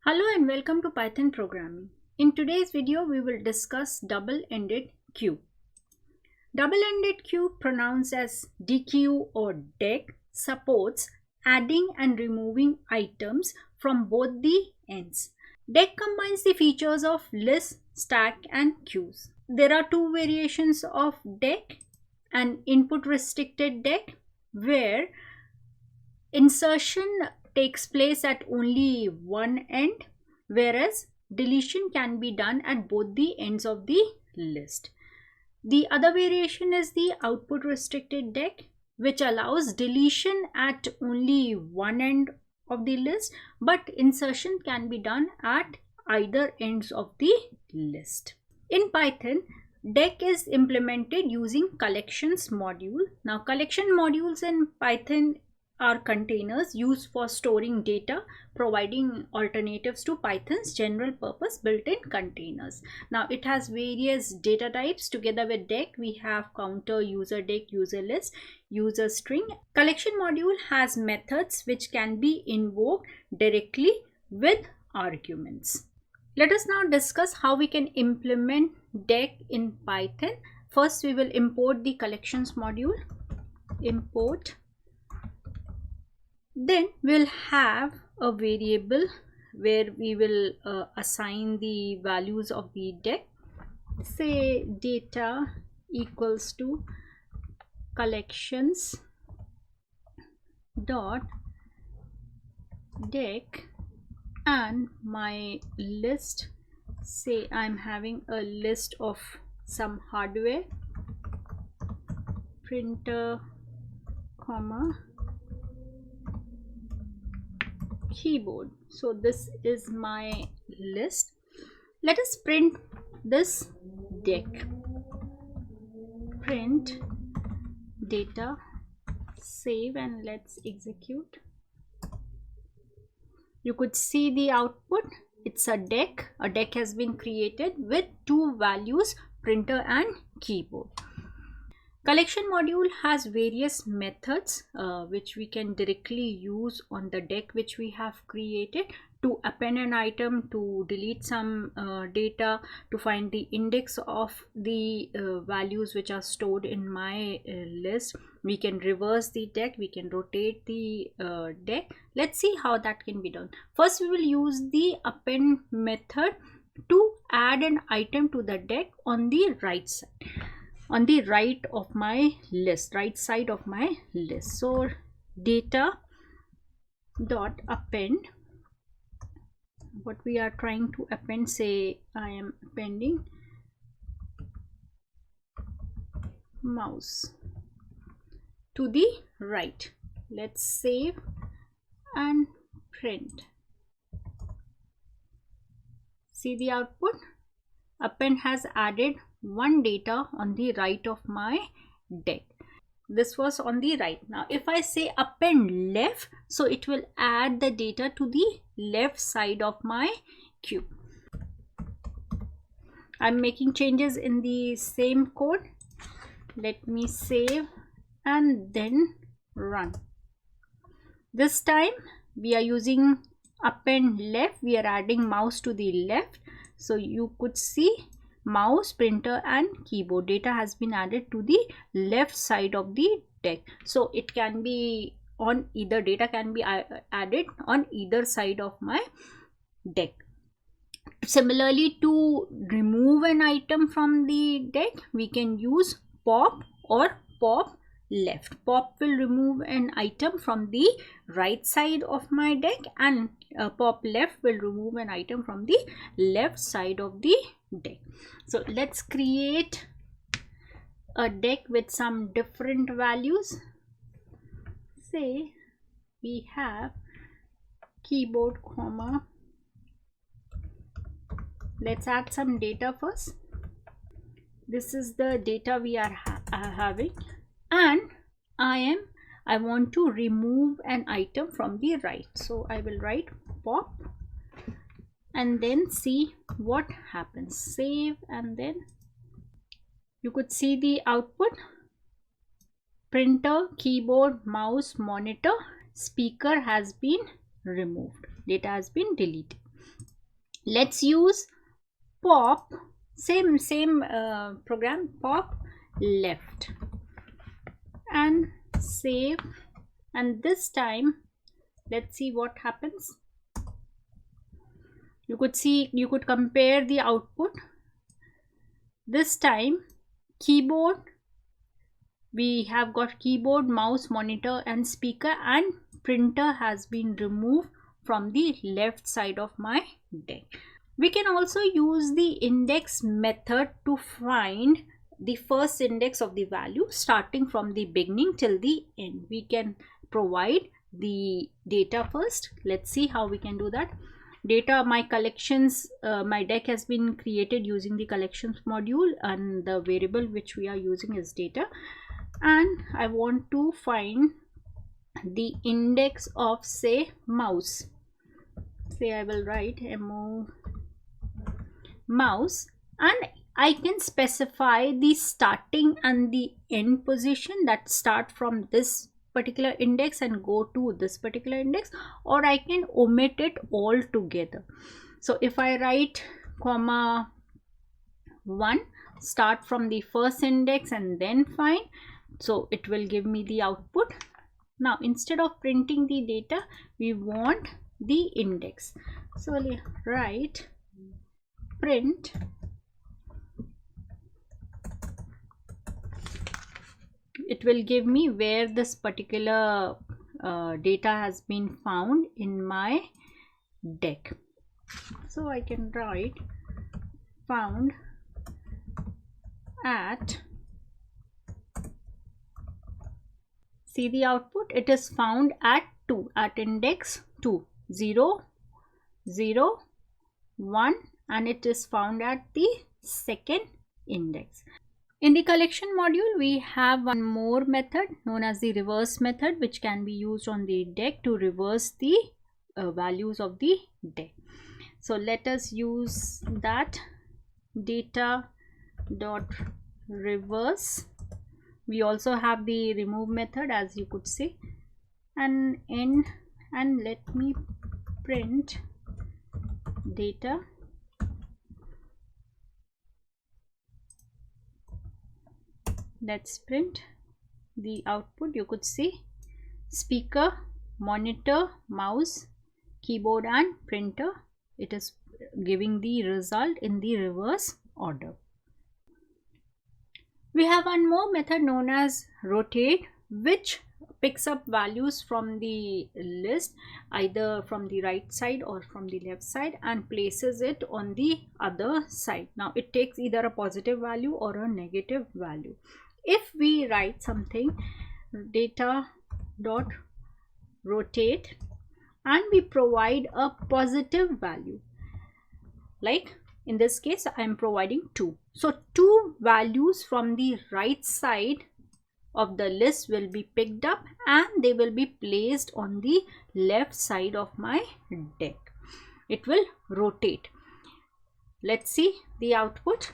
Hello and welcome to Python programming. In today's video, we will discuss double-ended queue. Double-ended queue, pronounced as Deque or Deque, supports adding and removing items from both the ends. Deque combines the features of list, stack, and queues. There are two variations of Deque: an input restricted Deque, where insertion takes place at only one end, whereas deletion can be done at both the ends of the list. The other variation is the output restricted Deque, which allows deletion at only one end of the list, but insertion can be done at either ends of the list. In Python, Deque is implemented using collections module. Now, collection modules in Python are containers used for storing data, providing alternatives to Python's general purpose built-in containers. Now, it has various data types. Together with Deque, we have counter, user Deque, user list, user string. Collection module has methods which can be invoked directly with arguments. Let us now discuss how we can implement Deque in Python. First, we will import the collections module. Import. Then we'll have a variable where we will assign the values of the Deque. Say data equals to collections dot Deque, and my list, say I'm having a list of some hardware, printer, comma, keyboard. So this is my list. Let us print this Deque. Print data, save, and let's execute. You could see the output. It's a Deque. A Deque has been created with two values, printer and keyboard. Collection module has various methods which we can directly use on the Deque which we have created to append an item, to delete some data, to find the index of the values which are stored in my list. We can reverse the Deque, we can rotate the Deque. Let's see how that can be done. First, we will use the append method to add an item to the Deque on the right side, on the right of my list, right side of my list. So data dot append, what we are trying to append, say I am appending mouse to the right. Let's save and print. See the output. Append has added one data on the right of my Deque. This was on the right. Now if I say append left, so it will add the data to the left side of my queue. I'm making changes in the same code. Let me save and then run. This time we are using append left. We are adding mouse to the left. So you could see mouse, printer, and keyboard data has been added to the left side of the Deque. So it can be on either, data can be added on either side of my Deque. Similarly, to remove an item from the Deque, we can use pop or pop left. Pop will remove an item from the right side of my Deque, and pop left will remove an item from the left side of the Deque. So let's create a Deque with some different values. Say we have keyboard, comma, let's add some data first. This is the data we are having, and I want to remove an item from the right. So I will write pop and then see what happens. Save, and then you could see the output. Printer, keyboard, mouse, monitor, speaker has been removed. Data has been deleted. Let's use pop, same program, pop left, and save. And this time let's see what happens. You could see, you could compare the output. This time keyboard, we have got keyboard, mouse, monitor and speaker, and printer has been removed from the left side of my deck. We can also use the index method to find the first index of the value starting from the beginning till the end. We can provide the data first. Let's see how we can do that. Data, my collections, my deck has been created using the collections module, and the variable which we are using is data, and I want to find the index of, say, mouse. Say I will write mo mouse, and I can specify the starting and the end position, that start from this particular index and go to this particular index, or I can omit it all together. So if I write comma 1, start from the first index and then find, so it will give me the output. Now instead of printing the data, we want the index, so I'll write print it will give me where this particular data has been found in my deck. So I can write found at, see the output, it is found at 2, at index 2, 0, 0, 1, and it is found at the second index. In the collection module, we have one more method known as the reverse method, which can be used on the deck to reverse the values of the deck. So let us use that, data dot reverse. We also have the remove method, as you could see, and end, and let me print data let's print the output. You could see speaker, monitor, mouse, keyboard and printer. It is giving the result in the reverse order. We have one more method known as rotate, which picks up values from the list, either from the right side or from the left side, and places it on the other side. Now it takes either a positive value or a negative value. If we write something data dot rotate and we provide a positive value, like in this case I am providing 2, so 2 values from the right side of the list will be picked up and they will be placed on the left side of my deck. It will rotate. Let's see the output.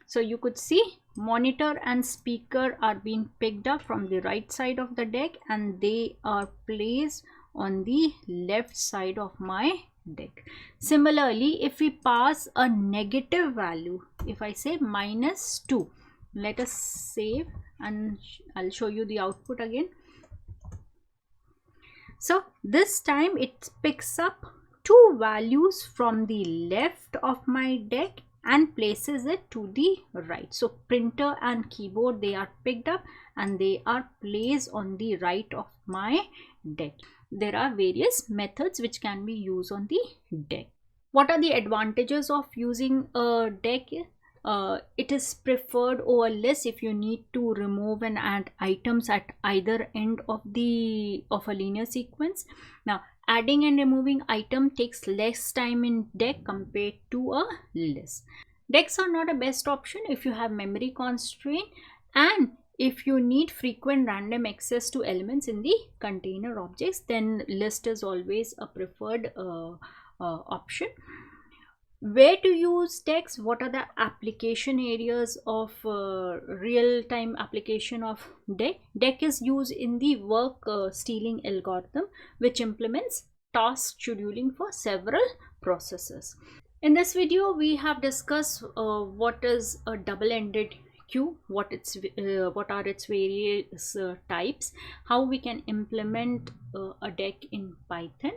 So you could see monitor and speaker are being picked up from the right side of the deck and they are placed on the left side of my deck. Similarly, if we pass a negative value, if I say -2, let us save and I'll show you the output again. So this time it picks up 2 values from the left of my deck and places it to the right. So printer and keyboard, they are picked up and they are placed on the right of my deck. There are various methods which can be used on the deck. What are the advantages of using a deck? It is preferred over list if you need to remove and add items at either end of a linear sequence. Now adding and removing item takes less time in deck compared to a list. Decks are not a best option if you have memory constraint and if you need frequent random access to elements in the container objects, then list is always a preferred option. Where to use Deque? What are the application areas of real-time application of Deque? Deque is used in the work stealing algorithm, which implements task scheduling for several processes. In this video, we have discussed what is a double-ended queue, what are its various types, how we can implement a Deque in Python.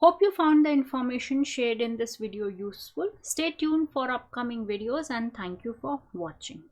Hope you found the information shared in this video useful. Stay tuned for upcoming videos and thank you for watching.